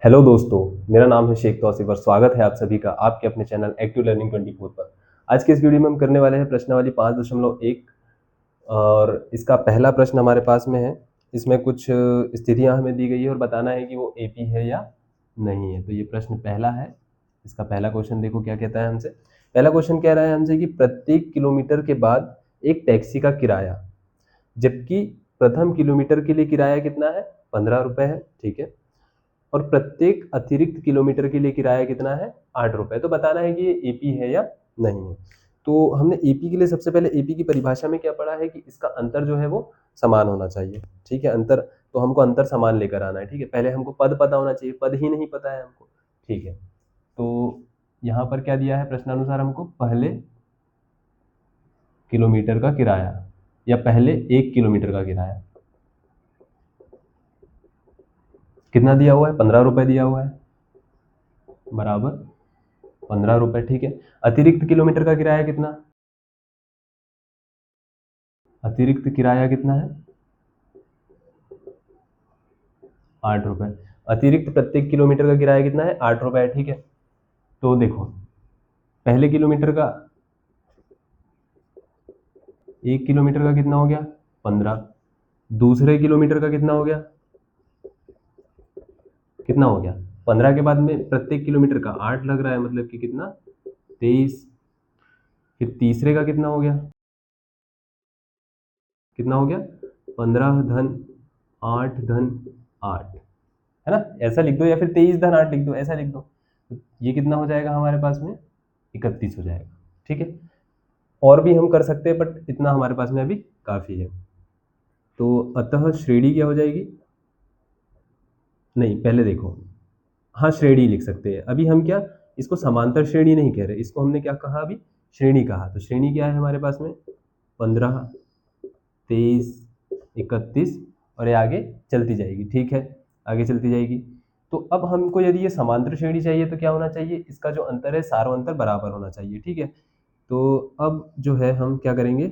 Hello दोस्तों, मेरा नाम है शेख तौसीफ और स्वागत है आप सभी का आपके अपने चैनल एक्टिव लर्निंग 24 पर। आज के इस वीडियो में हम करने वाले हैं प्रश्नावली 5.1 और इसका पहला प्रश्न हमारे पास में है। इसमें कुछ स्थितियां हमें दी गई है और बताना है कि वो एपी है या नहीं है। तो ये प्रश्न पहला है। इसका पहला क्वेश्चन देखो क्या कहता है हमसे। पहला क्वेश्चन कह रहा है हमसे कि प्रत्येक किलोमीटर के बाद एक टैक्सी का किराया, जबकि प्रथम किलोमीटर के लिए किराया कितना है, 15 रुपये है। ठीक है। और प्रत्येक अतिरिक्त किलोमीटर के लिए किराया कितना है, 8 रुपये। तो बताना है कि ये एपी है या नहीं है। तो हमने एपी के लिए सबसे पहले एपी की परिभाषा में क्या पढ़ा है कि इसका अंतर जो है वो समान होना चाहिए। ठीक है। अंतर, तो हमको अंतर समान लेकर आना है। ठीक है। पहले हमको पद पता होना चाहिए, पद ही नहीं पता है हमको। ठीक है। तो यहाँ पर क्या दिया है प्रश्नानुसार, हमको पहले किलोमीटर का किराया या पहले 1 किलोमीटर का किराया कितना दिया हुआ है, 15 रुपये दिया हुआ है, बराबर 15 रुपये। ठीक है। अतिरिक्त किलोमीटर का किराया कितना, अतिरिक्त किराया कितना है, 8 रुपये। अतिरिक्त प्रत्येक किलोमीटर का किराया कितना है, 8 रुपये। ठीक है। तो देखो, पहले किलोमीटर का 1 किलोमीटर का कितना हो गया, 15। दूसरे किलोमीटर का कितना हो गया, कितना हो गया, 15 के बाद में प्रत्येक किलोमीटर का 8 लग रहा है, मतलब कि कितना, 23। फिर तीसरे का कितना हो गया, कितना हो गया, 15 धन 8 धन 8, है ना। ऐसा लिख दो या फिर 23 धन 8 लिख दो, ऐसा लिख दो। तो ये कितना हो जाएगा हमारे पास में, 31 हो जाएगा। ठीक है। और भी हम कर सकते हैं बट इतना हमारे पास में अभी काफ़ी है। तो अतः श्रेणी क्या हो जाएगी, नहीं पहले देखो, हाँ श्रेणी लिख सकते हैं। अभी हम क्या, इसको समांतर श्रेणी नहीं कह रहे, इसको हमने क्या कहा अभी, श्रेणी कहा। तो श्रेणी क्या है हमारे पास में, 15, 23, 31 और ये आगे चलती जाएगी। ठीक है, आगे चलती जाएगी। तो अब हमको यदि ये समांतर श्रेणी चाहिए तो क्या होना चाहिए, इसका जो अंतर है सार्वअंतर बराबर होना चाहिए। ठीक है। तो अब जो है हम क्या करेंगे,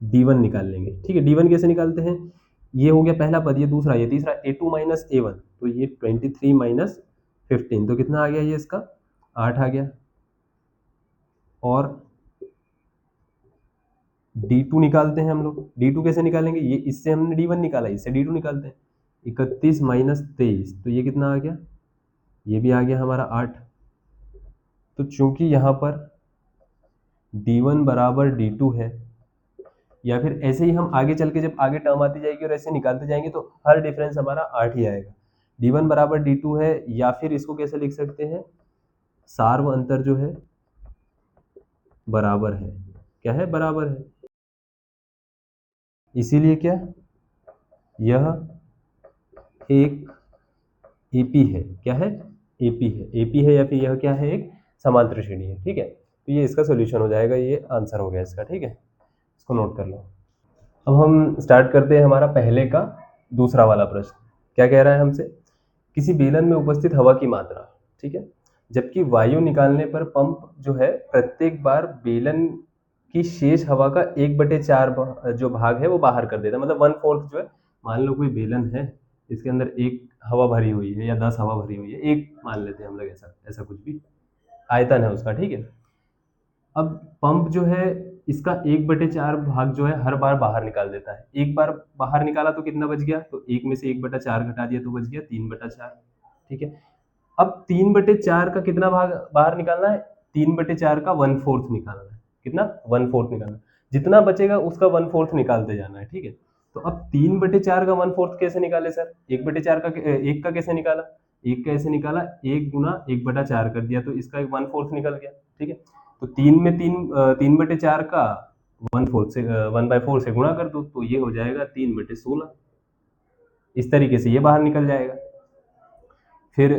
D1 निकाल लेंगे। ठीक है। D1 कैसे निकालते हैं, ये हो गया पहला पद, ये दूसरा, ये तीसरा, A2 माइनस A1, तो ये 23 माइनस 15, तो कितना आ गया ये इसका, 8 आ गया। और D2 निकालते हैं हम लोग। D2 कैसे निकालेंगे, ये इससे हमने D1 निकाला, इससे D2 निकालते हैं। 31 माइनस 23, तो ये कितना आ गया, ये भी आ गया हमारा 8। तो चूंकि यहाँ पर D1 बराबर D2 है, या फिर ऐसे ही हम आगे चल के जब आगे टर्म आती जाएगी और ऐसे निकालते जाएंगे तो हर डिफरेंस हमारा 8 ही आएगा। D1 बराबर D2 है, या फिर इसको कैसे लिख सकते हैं, सार्व अंतर जो है बराबर है, क्या है, बराबर है। इसीलिए क्या, यह एक एपी है, क्या है, एपी है, एपी है, या फिर यह क्या है, एक समांतर श्रेणी है। ठीक है। तो ये इसका सोल्यूशन हो जाएगा, ये आंसर हो गया इसका। ठीक है, इसको नोट कर लो। अब हम स्टार्ट करते हैं हमारा पहले का दूसरा वाला प्रश्न। क्या कह रहा है हमसे, किसी बेलन में उपस्थित हवा की मात्रा, ठीक है, जबकि वायु निकालने पर पंप जो है प्रत्येक बार बेलन की शेष हवा का 1/4 जो भाग है वो बाहर कर देता है, मतलब 1/4 जो है। मान लो कोई बेलन है, इसके अंदर एक हवा भरी हुई है या 10 हवा भरी हुई है, एक मान लेते हैं हम लोग, ऐसा ऐसा कुछ भी आयतन है उसका। ठीक है। अब पंप जो है इसका 1/4 भाग जो है हर बार बाहर निकाल देता है। एक बार बाहर निकाला तो कितना बच गया, तो एक में से 1/4 घटा दिया तो बच गया 3/4। ठीक है। अब 3/4 का कितना भाग बाहर निकालना है, 3/4 का 1/4 निकालना है। कितना, 1/4 निकालना है। जितना बचेगा उसका 1/4 निकालते जाना है। ठीक है। तो अब 3/4 का 1/4 कैसे निकाले सर, 1/4 का, एक का कैसे निकाला, एक का ऐसे निकाला, एक गुना 1/4 कर दिया तो इसका एक 1/4 निकल गया। ठीक है। तो 3/4 का 1/4 से 1/4 से गुणा कर दो तो ये हो जाएगा 3/16। इस तरीके से ये बाहर निकल जाएगा। फिर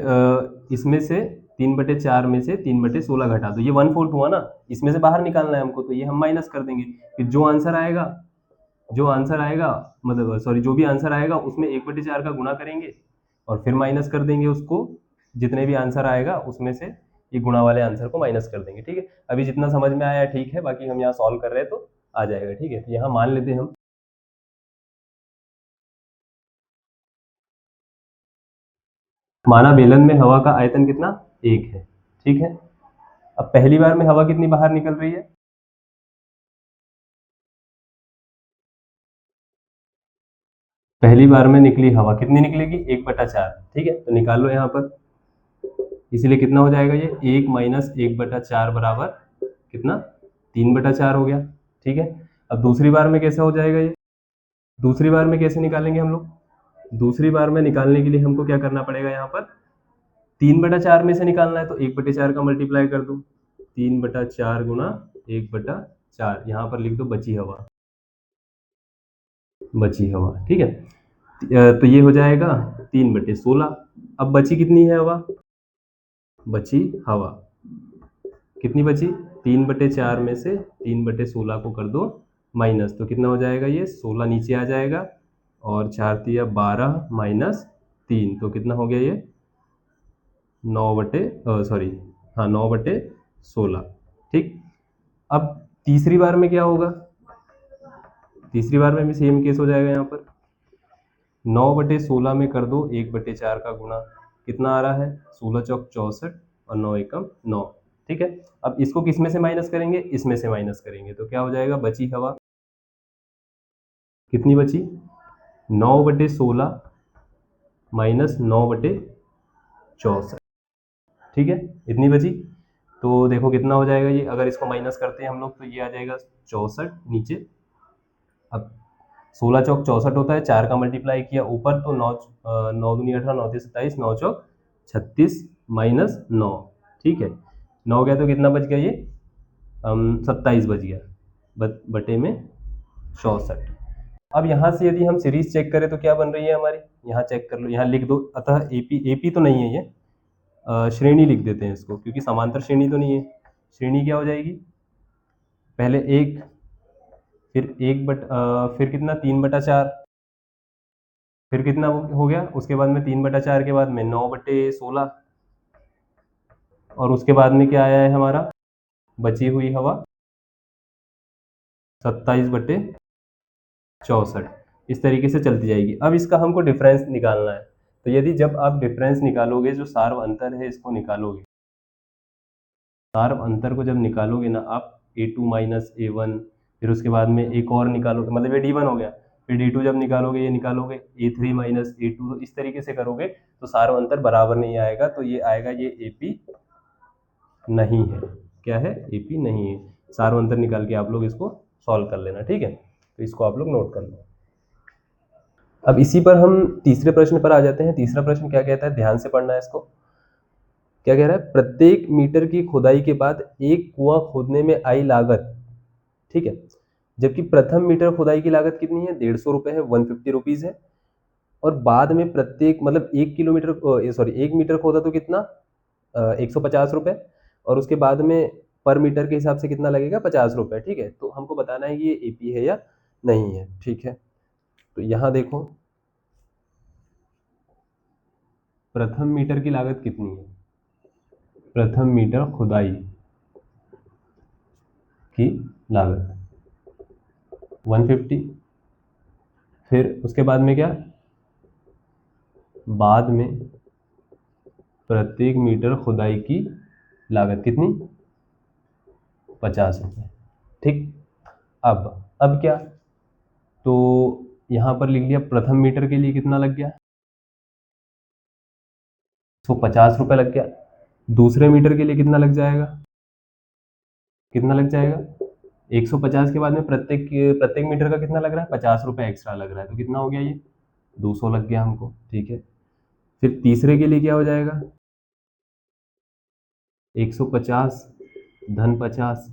इसमें से 3/4 में से 3/16 घटा दो, ये 1/4 हुआ ना, इसमें से बाहर निकालना है हमको, तो ये हम माइनस कर देंगे। फिर जो आंसर आएगा, मतलब सॉरी, जो भी आंसर आएगा उसमें 1/4 का गुणा करेंगे और फिर माइनस कर देंगे उसको, जितने भी आंसर आएगा उसमें से ये गुणा वाले आंसर को माइनस कर देंगे। ठीक है। अभी जितना समझ में आया ठीक है, बाकी हम यहाँ सॉल्व कर रहे हैं तो आ जाएगा। ठीक है। तो यहाँ मान लेते हैं हम, माना बेलन में हवा का आयतन कितना, 1 है, ठीक है। अब पहली बार में हवा कितनी बाहर निकल रही है, पहली बार में निकली हवा कितनी निकलेगी, 1/4, ठीक है। तो निकाल लो यहाँ पर, इसीलिए कितना हो जाएगा ये, 1 माइनस 1/4 बराबर कितना, 3/4 हो गया, ठीक है। अब दूसरी बार में कैसा हो जाएगा ये, दूसरी बार में कैसे निकालेंगे हम लोग, दूसरी बार में निकालने के लिए हमको क्या करना पड़ेगा, यहाँ पर 3/4 में से निकालना है, तो 1/4 का मल्टीप्लाई कर दो, 3/4 गुना 1/4, यहाँ पर लिख दो बची हवा, बची हवा, ठीक है। तो ये हो जाएगा 3/16। अब बची कितनी है हवा, बची हवा कितनी बची, 3/4 में से 3/16 को कर दो माइनस, तो कितना हो जाएगा ये, 16 नीचे आ जाएगा, और 4×3 = 12 माइनस 3, तो कितना हो गया ये, 9/16, ठीक। अब तीसरी बार में क्या होगा, तीसरी बार में भी सेम केस हो जाएगा, यहाँ पर 9/16 में कर दो 1/4 का गुणा, कितना आ रहा है, 16 चौक 64 और 9 एकम 9, ठीक है। अब इसको किस में से माइनस करेंगे, इसमें से माइनस करेंगे, तो क्या हो जाएगा, बची हवा कितनी बची, 9/16 माइनस 9/64, ठीक है, इतनी बची। तो देखो कितना हो जाएगा ये, अगर इसको माइनस करते हैं हम लोग तो ये आ जाएगा 64 नीचे। अब 16 चौक 64 होता है, 4 का मल्टीप्लाई किया ऊपर तो 9 9 दूनी 18, 9 3 27, 9 चौक 36 माइनस 9, ठीक है। 9 गया तो कितना बच गया ये, 27 बच गया, बटे में 64। अब यहाँ से यदि हम सीरीज चेक करें तो क्या बन रही है हमारी, यहाँ चेक कर लो, यहाँ लिख दो, अतः एपी तो नहीं है ये, श्रेणी लिख देते हैं इसको, क्योंकि समांतर श्रेणी तो नहीं है। श्रेणी क्या हो जाएगी, पहले 1, फिर फिर कितना 3/4, फिर कितना हो गया, उसके बाद में 3/4 के बाद में 9/16, और उसके बाद में क्या आया है हमारा, बची हुई हवा 27/64, इस तरीके से चलती जाएगी। अब इसका हमको डिफरेंस निकालना है, तो यदि जब आप डिफरेंस निकालोगे, जो सार्व अंतर है इसको निकालोगे, सार्व अंतर को जब निकालोगे ना आप, A2 माइनस A1, फिर उसके बाद में एक और निकालोगे, मतलब ये D1 हो गया, फिर D2 जब निकालोगे, ये निकालोगे A3 माइनस A2, तो इस तरीके से करोगे तो सार्व अंतर बराबर नहीं आएगा, तो ये आएगा, ये AP नहीं है, क्या है, AP नहीं है। सार्व अंतर निकाल के आप लोग इसको सॉल्व कर लेना, ठीक है, तो इसको आप लोग नोट कर लो। अब इसी पर हम तीसरे प्रश्न पर आ जाते हैं। तीसरा प्रश्न क्या कहता है, ध्यान से पढ़ना है इसको। क्या कह रहा है, प्रत्येक मीटर की खुदाई के बाद एक कुआं खोदने में आई लागत, ठीक है, जबकि प्रथम मीटर खुदाई की लागत कितनी है, 150 रुपये है, 150 रुपीज है, और बाद में प्रत्येक, मतलब 1 मीटर खोदा तो कितना, 150 रुपये, और उसके बाद में पर मीटर के हिसाब से कितना लगेगा, 50 रुपये, ठीक है। तो हमको बताना है कि ये एपी है या नहीं है, ठीक है। तो यहाँ देखो, प्रथम मीटर की लागत कितनी है, प्रथम मीटर खुदाई की लागत 150, फिर उसके बाद में क्या, बाद में प्रत्येक मीटर खुदाई की लागत कितनी, 50 रुपये, ठीक। अब क्या, तो यहाँ पर लिख लिया, प्रथम मीटर के लिए कितना लग गया, तो 50 रुपये लग गया। दूसरे मीटर के लिए कितना लग जाएगा, कितना लग जाएगा, 150 के बाद में प्रत्येक प्रत्येक मीटर का कितना लग रहा है, 50 रुपये एक्स्ट्रा लग रहा है, तो कितना हो गया ये, 200 लग गया हमको, ठीक है। फिर तीसरे के लिए क्या हो जाएगा, 150 धन 50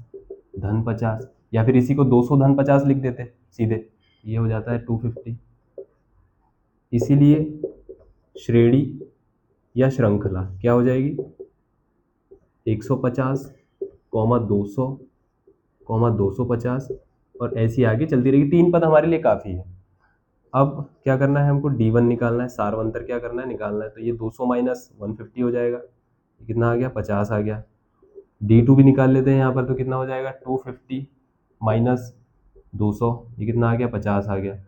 धन 50, या फिर इसी को 200 धन 50 लिख देते सीधे, ये हो जाता है 250। इसीलिए श्रेणी या श्रृंखला क्या हो जाएगी, 150, 200, 250, और ऐसी आगे चलती रहेगी। 3 पद हमारे लिए काफ़ी है। अब क्या करना है हमको, D1 निकालना है, सार्व अंतर क्या करना है, निकालना है, तो ये 200 माइनस 150 हो जाएगा, कितना आ गया, 50 आ गया। D2 भी निकाल लेते हैं यहाँ पर, तो कितना हो जाएगा, 250 माइनस 200, ये कितना आ गया, 50 आ गया।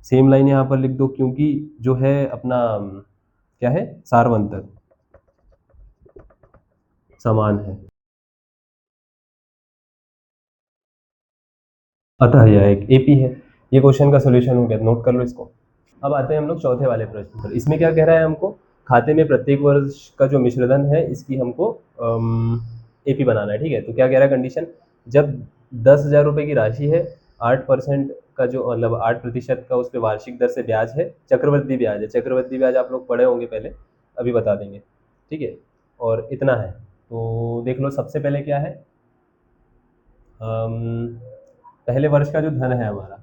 सेम लाइन यहाँ पर लिख दो, क्योंकि जो है अपना क्या है, सार्वंतर समान है। अतः यह एक एपी है। ये क्वेश्चन का सॉल्यूशन हो गया, नोट कर लो इसको। अब आते हैं हम लोग चौथे वाले प्रश्न पर। इसमें क्या कह रहा है हमको, खाते में प्रत्येक वर्ष का जो मिश्रधन है इसकी हमको एपी बनाना है। ठीक है, तो क्या कह रहा है कंडीशन, जब 10,000 रुपये की राशि है, 8% का जो मतलब 8% का उस पर वार्षिक दर से ब्याज है, चक्रवृद्धि ब्याज है। चक्रवृद्धि ब्याज आप लोग पढ़े होंगे पहले, अभी बता देंगे। ठीक है, और इतना है। तो देख लो, सबसे पहले क्या है, पहले वर्ष का जो धन है हमारा,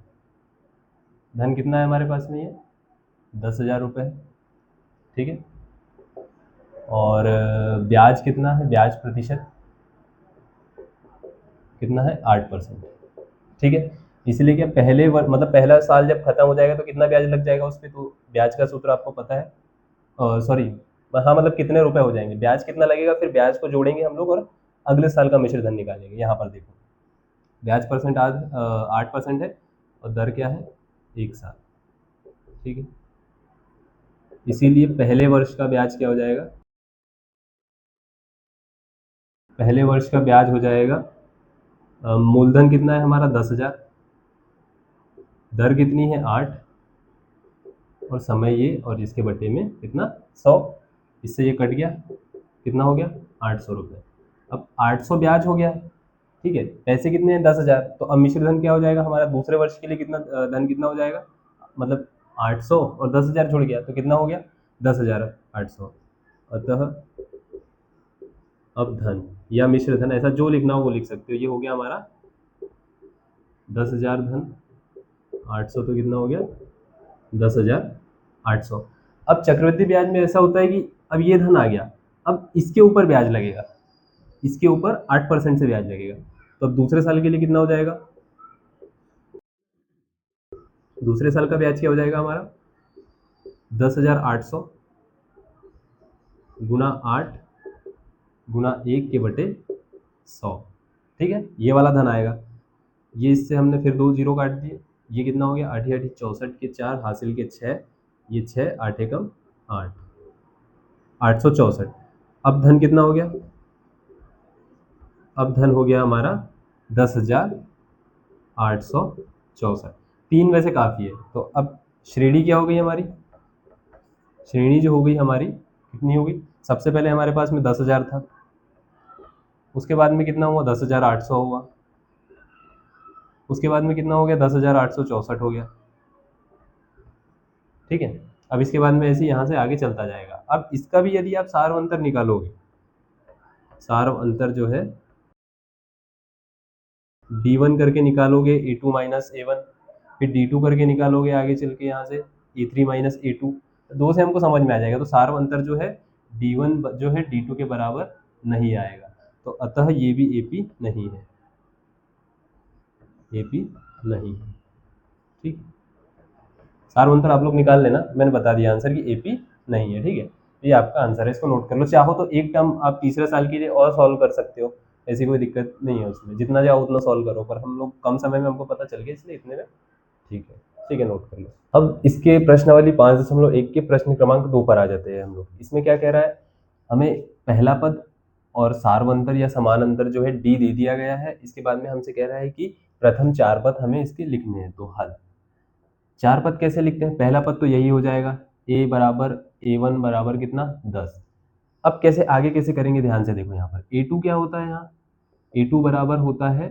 धन कितना है हमारे पास में, ये 10,000 रुपये है। ठीक है, और ब्याज कितना है, ब्याज प्रतिशत कितना है, 8%। ठीक है, इसलिए क्या पहले मतलब पहला साल जब खत्म हो जाएगा तो कितना ब्याज लग जाएगा उस पर, तो ब्याज का सूत्र आपको पता है, सॉरी, हाँ मतलब कितने रुपए हो जाएंगे, ब्याज कितना लगेगा, फिर ब्याज को जोड़ेंगे हम लोग और अगले साल का मिश्रधन निकालेंगे। यहाँ पर देखो, ब्याज परसेंट आज 8% है और दर क्या है, 1 साल। ठीक है, इसीलिए पहले वर्ष का ब्याज क्या हो जाएगा, पहले वर्ष का ब्याज हो जाएगा, मूलधन कितना है हमारा 10,000, दर कितनी है 8, और समय ये, और इसके बटे में कितना 100, इससे ये कट गया, कितना हो गया 800 रुपये। अब 800 ब्याज हो गया। ठीक है, पैसे कितने हैं 10,000, तो अब मिश्रधन क्या हो जाएगा हमारा दूसरे वर्ष के लिए, कितना धन कितना हो जाएगा, मतलब 800 और 10,000 जुड़ गया तो कितना हो गया 10,800। अतः अब धन या मिश्रधन, ऐसा जो लिखना हो वो लिख सकते हो, ये हो गया हमारा 10,000 धन, 800 तो कितना हो गया 10,800। अब चक्रवृद्धि ब्याज में ऐसा होता है कि अब ये धन आ गया, अब इसके ऊपर ब्याज लगेगा, इसके ऊपर 8% से ब्याज लगेगा। तो अब दूसरे साल के लिए कितना हो जाएगा, दूसरे साल का ब्याज क्या हो जाएगा हमारा 10,800 गुना 8 गुना 1 के बटे 100। ठीक है, ये वाला धन आएगा, ये इससे हमने फिर 2 जीरो काट दिए, ये कितना हो गया 8 8 64 के 4 हासिल के 6, ये 6 8 एकम 8, 864। अब धन कितना हो गया, अब धन हो गया हमारा 10,864। 3 वैसे काफ़ी है, तो अब श्रेणी क्या हो गई हमारी, श्रेणी जो हो गई हमारी कितनी हो गई, सबसे पहले हमारे पास में 10,000 था, उसके बाद में कितना हुआ 10,800 हुआ, उसके बाद में कितना हो गया 10,864 हो गया। ठीक है, अब इसके बाद में ऐसे यहाँ से आगे चलता जाएगा। अब इसका भी यदि आप सार अंतर निकालोगे, सार अंतर जो है D1 करके निकालोगे, A2 माइनस A1, फिर D2 करके निकालोगे आगे चल के यहाँ से A3 माइनस A2, दो से हमको समझ में आ जाएगा। तो सार अंतर जो है D1 जो है D2 के बराबर नहीं आएगा, तो अतः ये भी AP नहीं है, AP नहीं है। ठीक, सार अंतर आप लोग निकाल लेना, मैंने बता दिया आंसर कि AP नहीं है। ठीक है, ये आपका आंसर है, इसको नोट कर लो। चाहो तो एक टर्म आप तीसरे साल के लिए और सॉल्व कर सकते हो, ऐसी कोई दिक्कत नहीं है उसमें, जितना चाहो उतना सॉल्व करो, पर हम लोग कम समय में हमको पता चल गया इसलिए इतने में ठीक है। ठीक है, नोट कर लो। अब इसके प्रश्नावली 5.1 के प्रश्न क्रमांक 2 पर आ जाते हैं हम लोग। इसमें क्या कह रहा है, हमें पहला पद और सार्वंतर या समान अंतर जो है डी दे दिया गया है। इसके बाद में हमसे कह रहा है कि प्रथम 4 पद हमें इसके लिखने हैं। तो हल 4 पद कैसे लिखते हैं, पहला पद तो यही हो जाएगा, a बराबर A1 बराबर कितना 10। अब कैसे आगे कैसे करेंगे, ध्यान से देखो, यहाँ पर A2 क्या होता है, यहाँ A2 बराबर होता है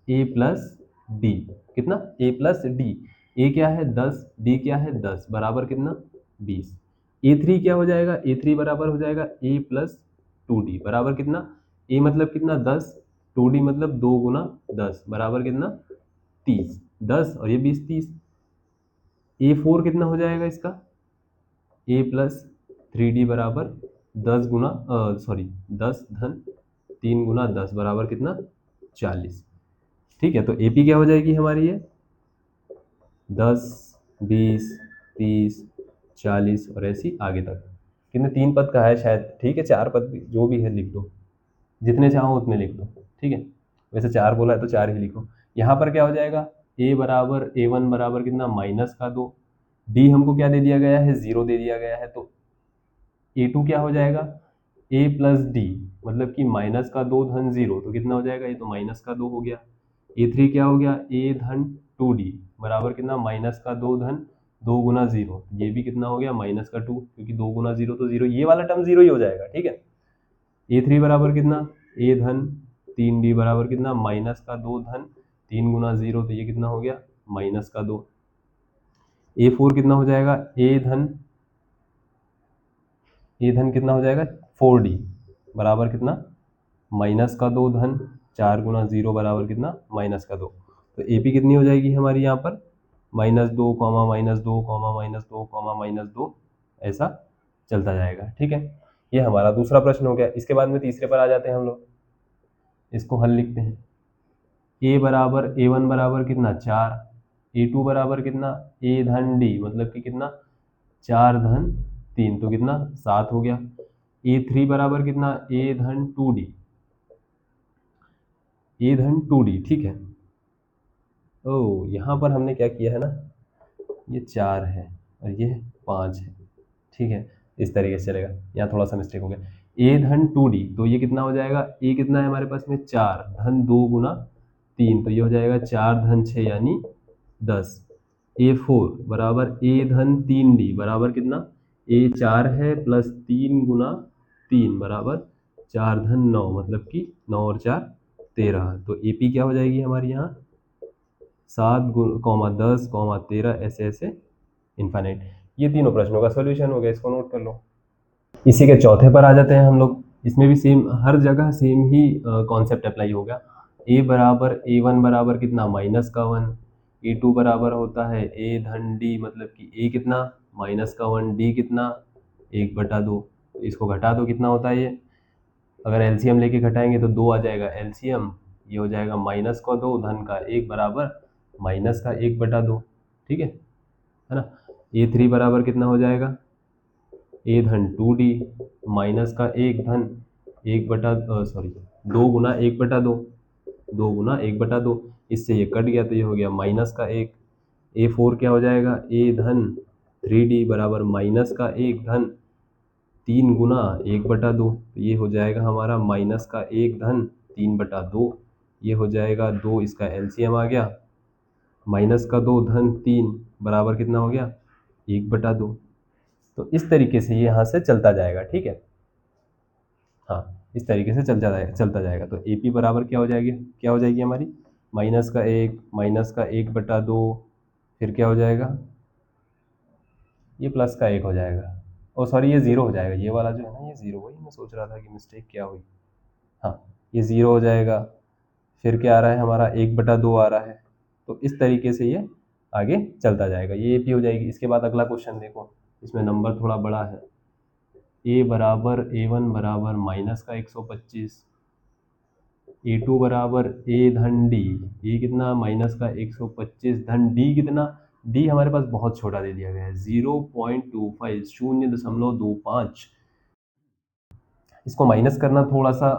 A प्लस डी, कितना A प्लस डी, A क्या है 10, D क्या है 10, बराबर कितना 20। A3 क्या हो जाएगा, A3 बराबर हो जाएगा A प्लस 2D, बराबर कितना, A मतलब कितना 10, 2D मतलब 2 गुना 10, बराबर कितना 30, 10 और ये 20 30। A4 कितना हो जाएगा इसका, A प्लस 3D बराबर 10 गुना 10 धन 3 गुना 10 बराबर कितना 40। ठीक है, तो AP क्या हो जाएगी हमारी, ये 10 20 30 40 और ऐसी आगे तक। कितने 3 पद का है शायद, ठीक है 4 पद भी जो भी है लिख दो, जितने चाहो उतने लिख दो। ठीक है, वैसे 4 बोला है तो 4 ही लिखो। यहाँ पर क्या हो जाएगा, A बराबर A1 बराबर कितना -का 2, डी हमको क्या दे दिया गया है, 0 दे दिया गया है, तो A2 क्या हो जाएगा, A प्लस डी, मतलब कि माइनस का 2 धन 0, तो कितना हो जाएगा, ये तो माइनस का 2 हो गया। A3 क्या हो गया, A धन 2D बराबर कितना, माइनस का 2 धन 2 गुना 0, ये भी कितना हो गया, माइनस का 2, क्योंकि 2 गुना 0 तो 0, ये वाला टर्म 0 ही हो जाएगा, ठीक है। A3 बराबर कितना, A धन 3D बराबर कितना, माइनस का 2 धन 3 गुना 0, तो ये कितना हो गया, माइनस का 2। A4 कितना हो जाएगा, A धन कितना हो जाएगा, 4D बराबर कितना, माइनस का 2 धन 4 गुना 0 बराबर कितना, माइनस का 2। तो AP कितनी हो जाएगी हमारी यहाँ पर, -2, -2, -2, -2, ऐसा चलता जाएगा, ठीक है। ये हमारा दूसरा प्रश्न हो गया। इसके बाद में तीसरे पर आ जाते हैं हम लोग, इसको हल लिखते हैं। A1 बराबर कितना, 4, A2 बराबर कितना, A धन D मतलब कि कितना, 4 धन 3, तो कितना 7 हो गया। A3 बराबर कितना, A धन 2D, A धन 2D, ठीक है। ओ यहाँ पर हमने क्या किया है ना, ये 4 है और ये 5 है, ठीक है, इस तरीके से चलेगा। यहाँ थोड़ा सा मिस्टेक हो गया। A धन 2D, तो ये कितना हो जाएगा, A कितना है हमारे पास में, 4 धन 2 गुना 3, तो ये हो जाएगा 4 धन 6 यानी 10। A4 बराबर A धन 3D बराबर कितना, A 4 है प्लस 3 गुना 3 बराबर 4 धन 9, मतलब कि 9 और 4 13। तो AP क्या हो जाएगी हमारी यहाँ, 7, 10, 13, ऐसे ऐसे इन्फाइनाइट। ये तीनों प्रश्नों का सॉल्यूशन हो गया, इसको नोट कर लो। इसी के चौथे पर आ जाते हैं हम लोग। इसमें भी सेम, हर जगह सेम ही कॉन्सेप्ट अप्लाई होगा। A बराबर A1 बराबर कितना, माइनस का 1, A2 बराबर होता है A धन D, मतलब कि A कितना, माइनस का 1, D कितना, 1/2। इसको घटा दो, कितना होता है ये, अगर एलसीएम लेके घटाएंगे तो 2 आ जाएगा एलसीएम, ये हो जाएगा माइनस का 2 धन का 1 बराबर माइनस का 1/2, ठीक है ना। A3 बराबर कितना हो जाएगा, A धन 2D माइनस का 1 धन 2 गुना 1/2, 2 गुना 1/2, इससे ये कट गया तो ये हो गया माइनस का 1। A4 क्या हो जाएगा, A धन 3D बराबर माइनस का 1 धन 3 गुना 1/2, तो ये हो जाएगा हमारा माइनस का 1 धन 3/2, ये हो जाएगा 2, इसका एलसीएम आ गया, माइनस का 2 धन 3 बराबर कितना हो गया, 1/2। तो इस तरीके से ये यहाँ से चलता जाएगा, ठीक है। हाँ, इस तरीके से चलता जाएगा। तो AP बराबर क्या हो जाएगी हमारी, माइनस का 1, माइनस का 1/2, फिर क्या हो जाएगा, ये प्लस का 1 हो जाएगा, और सॉरी ये 0 हो जाएगा, ये वाला जो है ना, ये 0, वही मैं सोच रहा था कि मिस्टेक क्या हुई। हाँ, ये 0 हो जाएगा, फिर क्या आ रहा है हमारा, 1/2 आ रहा है। तो इस तरीके से ये आगे चलता जाएगा, ये AP हो जाएगी। इसके बाद अगला क्वेश्चन देखो, इसमें नंबर थोड़ा बड़ा है। A1 बराबर माइनस का 125, A2 बराबर A धन D, A कितना, माइनस का 125 धन D कितना, D हमारे पास बहुत छोटा दे दिया गया है, 0.25, 0.25। इसको माइनस करना थोड़ा सा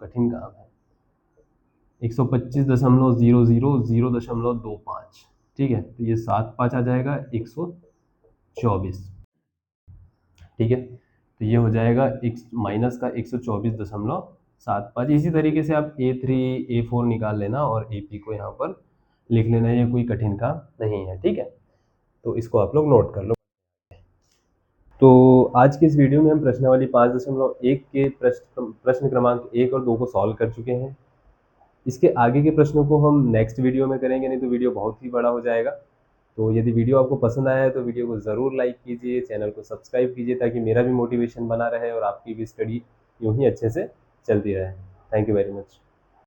कठिन काम है। 125.000025, ठीक है, तो ये 7 5 आ जाएगा 124, ठीक है। तो ये हो जाएगा माइनस का 124.75। इसी तरीके से आप A3 A4 निकाल लेना और AP को यहाँ पर लिख लेना, ये कोई कठिन काम नहीं है, ठीक है। तो इसको आप लोग नोट कर लो। तो आज की इस वीडियो में हम प्रश्नावली 5.1 के प्रश्न क्रमांक 1 और 2 को सॉल्व कर चुके हैं। इसके आगे के प्रश्नों को हम नेक्स्ट वीडियो में करेंगे, नहीं तो वीडियो बहुत ही बड़ा हो जाएगा। तो यदि वीडियो आपको पसंद आया है तो वीडियो को ज़रूर लाइक कीजिए, चैनल को सब्सक्राइब कीजिए, ताकि मेरा भी मोटिवेशन बना रहे और आपकी भी स्टडी यूँ ही अच्छे से चलती रहे। Thank you very much.